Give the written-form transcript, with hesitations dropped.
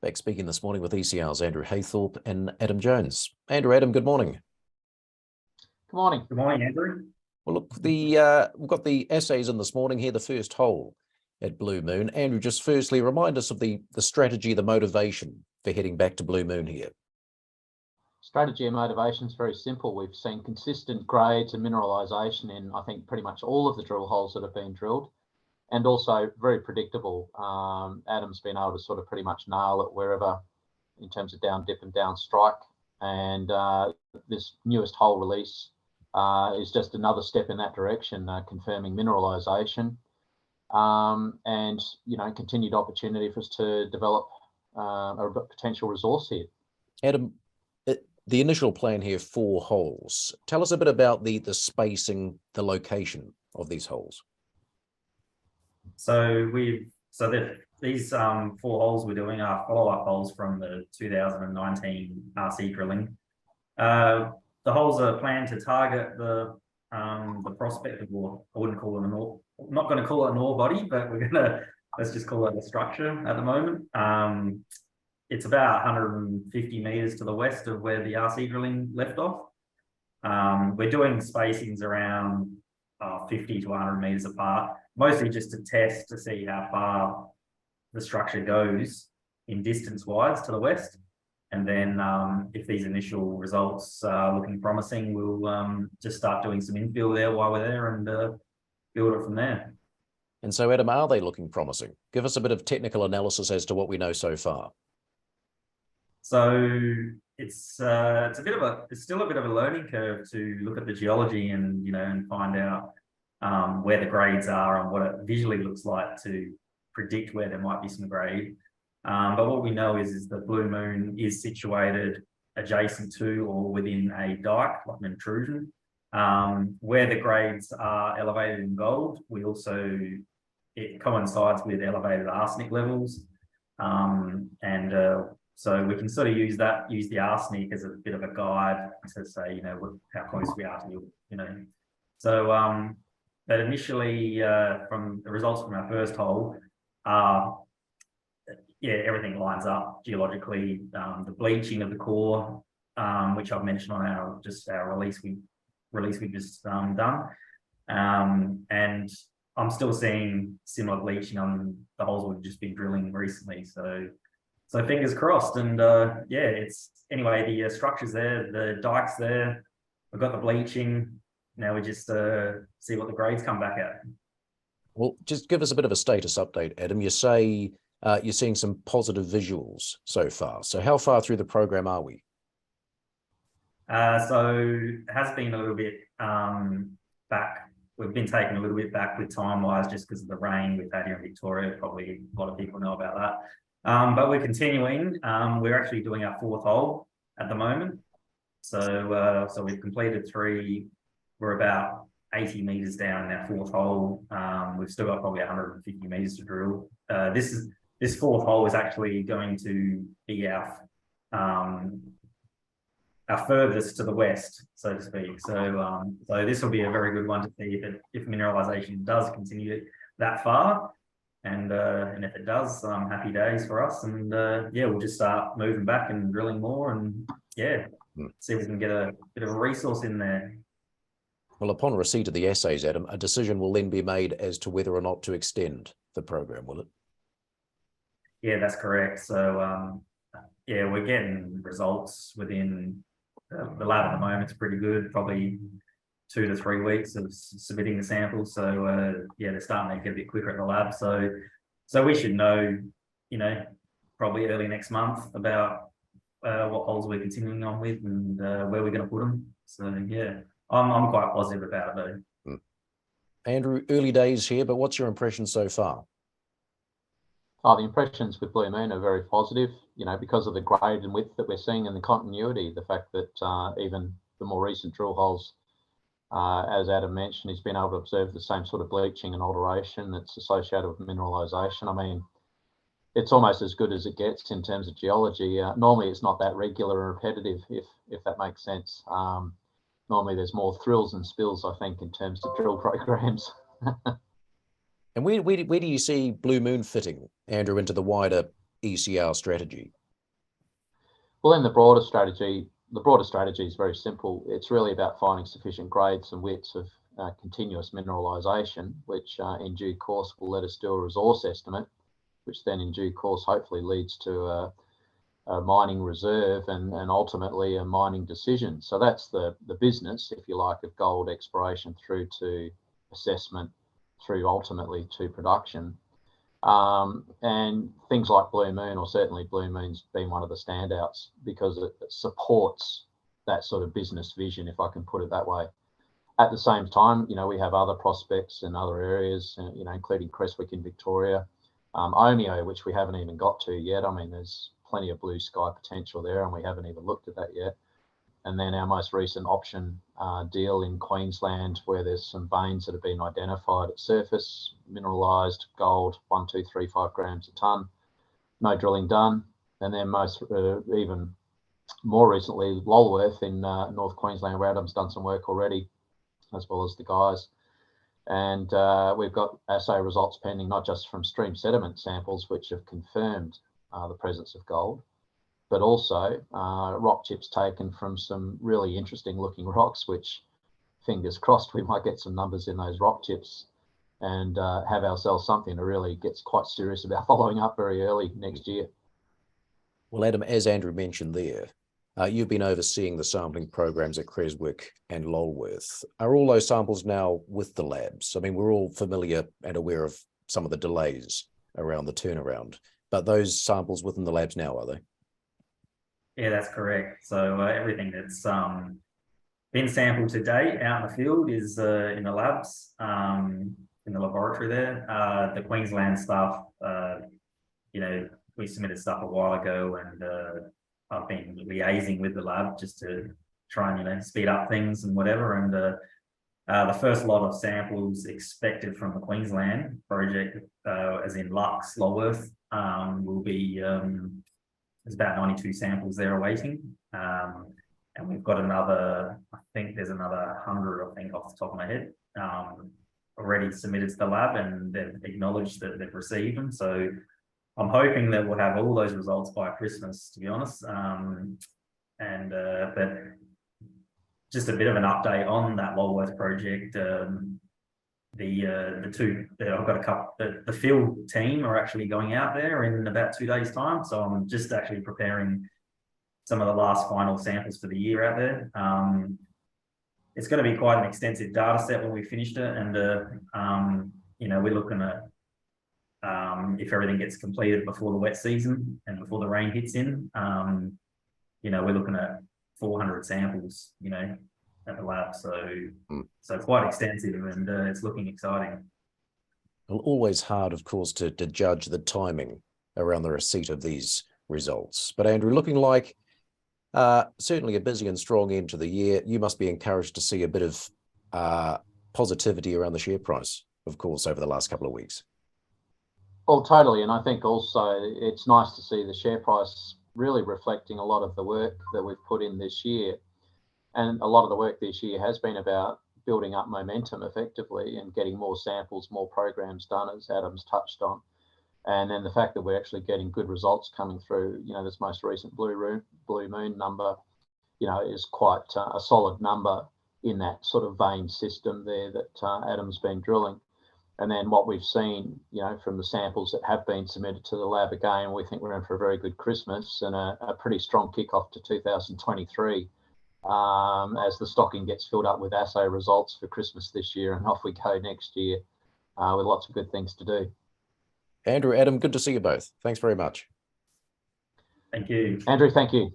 Back speaking this morning with ECR's Andrew Haythorpe and Adam Jones. Andrew, Adam, good morning. Good morning. Good morning, Andrew. Well, look, we've got the assays in this morning here, the first hole at Blue Moon. Andrew, just firstly, remind us of the strategy, the motivation for heading back to Blue Moon here. Strategy and motivation is very simple. We've seen consistent grades and mineralisation in, I think, pretty much all of the drill holes that have been drilled, and also very predictable. Adam's been able to sort of pretty much nail it wherever in terms of down dip and down strike. And this newest hole release is just another step in that direction, confirming mineralisation and, you know, continued opportunity for us to develop a potential resource here. Adam, the initial plan here, 4 holes. Tell us a bit about the spacing, the location of these holes. So these 4 holes we're doing are follow-up holes from the 2019 RC drilling. The holes are planned to target the prospect of ore. I wouldn't call it an ore. I'm not going to call it an ore body, but let's just call it a structure at the moment. It's about 150 meters to the west of where the RC drilling left off. We're doing spacings around 50 to 100 meters apart, mostly just to test to see how far the structure goes in distance-wise to the west. And then if these initial results are looking promising, we'll just start doing some infill there while we're there and build it from there. And so, Adam, are they looking promising? Give us a bit of technical analysis as to what we know so far. So it's still a bit of a learning curve to look at the geology and and find out where the grades are and what it visually looks like to predict where there might be some grade. But what we know is that Blue Moon is situated adjacent to or within a dike, like an intrusion, where the grades are elevated in gold. It coincides with elevated arsenic levels, so we can sort of use the arsenic as a bit of a guide to say, how close we are to So, but initially, from the results from our first hole, everything lines up geologically. The bleaching of the core, which I've mentioned on our release we've just done, and I'm still seeing similar bleaching on the holes we've just been drilling recently. So fingers crossed, and the structure's there, the dike's there, we've got the bleaching. Now we just see what the grades come back at. Well, just give us a bit of a status update, Adam. You say you're seeing some positive visuals so far. So how far through the program are we? So it has been a little bit back. We've been taken a little bit back with time-wise just because of the rain we've had here in Victoria. Probably a lot of people know about that. But we're continuing. We're actually doing our 4th hole at the moment. So we've completed 3. We're about 80 meters down in our 4th hole. We've still got probably 150 meters to drill. This 4th hole is actually going to be our furthest to the west, so to speak. So this will be a very good one to see if mineralization does continue that far. And if it does, happy days for us. And we'll just start moving back and drilling more, and see if we can get a bit of a resource in there. Well, upon receipt of the assays, Adam, a decision will then be made as to whether or not to extend the program, will it? Yeah, that's correct. So we're getting results within the lab at the moment. It's pretty good, probably 2 to 3 weeks of submitting the samples. So they're starting to get a bit quicker at the lab. So we should know, probably early next month about what holes we're continuing on with and where we're going to put them. So I'm quite positive about it though. Andrew, early days here, but what's your impression so far? The impressions with Blue Moon are very positive, because of the grade and width that we're seeing and the continuity, the fact that even the more recent drill holes, as Adam mentioned, he's been able to observe the same sort of bleaching and alteration that's associated with mineralisation. I mean, it's almost as good as it gets in terms of geology. Normally, it's not that regular and repetitive, if that makes sense. Normally, there's more thrills and spills, I think, in terms of drill programs. And where do you see Blue Moon fitting, Andrew, into the wider ECR strategy? Well, in the broader strategy is very simple. It's really about finding sufficient grades and widths of continuous mineralisation, which in due course will let us do a resource estimate, which then in due course hopefully leads to a mining reserve and ultimately a mining decision. So that's the business, if you like, of gold exploration through to assessment, through ultimately to production. And things like Blue Moon, or certainly Blue Moon's been one of the standouts because it supports that sort of business vision, if I can put it that way. At the same time, you know, we have other prospects in other areas, you know, including Creswick in Victoria, Omeo, which we haven't even got to yet. I mean, there's plenty of blue sky potential there, and we haven't even looked at that yet. And then our most recent option deal in Queensland, where there's some veins that have been identified at surface, mineralised gold, 1, 2, 3, 5 grams a tonne, no drilling done. And then even more recently, Lulworth in North Queensland, where Adam's done some work already, as well as the guys. And we've got assay results pending, not just from stream sediment samples, which have confirmed the presence of gold, but also rock chips taken from some really interesting looking rocks, which fingers crossed we might get some numbers in those rock chips and have ourselves something to really get quite serious about following up very early next year. Well, Adam, as Andrew mentioned there, you've been overseeing the sampling programs at Creswick and Lulworth. Are all those samples now with the labs? I mean, we're all familiar and aware of some of the delays around the turnaround, but those samples within the labs now, are they? Yeah, that's correct. So everything that's been sampled to date out in the field is in the labs, in the laboratory there. The Queensland stuff, you know, we submitted stuff a while ago, and I've been liaising with the lab just to try and, you know, speed up things and whatever. And the first lot of samples expected from the Queensland project, as in Lux, Lulworth, will be there's about 92 samples there awaiting, and we've got another, I think there's another 100, I think, off the top of my head, already submitted to the lab, and they've acknowledged that they've received them. So I'm hoping that we'll have all those results by Christmas, to be honest. But just a bit of an update on that Lulworth project. I've got a couple, the field team are actually going out there in about 2 days' time. So I'm just actually preparing some of the last final samples for the year out there. It's going to be quite an extensive data set when we finished it. And, you know, we're looking at, if everything gets completed before the wet season and before the rain hits in, you know, we're looking at 400 samples, you know, at the lab. So quite extensive, and it's looking exciting. Well, always hard, of course, to judge the timing around the receipt of these results. But Andrew, looking like certainly a busy and strong end to the year, you must be encouraged to see a bit of positivity around the share price, of course, over the last couple of weeks. Well, totally. And I think also it's nice to see the share price really reflecting a lot of the work that we've put in this year. And a lot of the work this year has been about building up momentum effectively and getting more samples, more programs done, as Adam's touched on. And then the fact that we're actually getting good results coming through, you know, this most recent Blue Moon number, you know, is quite a solid number in that sort of vein system there that Adam's been drilling. And then what we've seen, you know, from the samples that have been submitted to the lab again, we think we're in for a very good Christmas and a pretty strong kickoff to 2023 as the stocking gets filled up with assay results for Christmas this year, and off we go next year with lots of good things to do. Andrew, Adam, good to see you both. Thanks very much. Thank you. Andrew, thank you.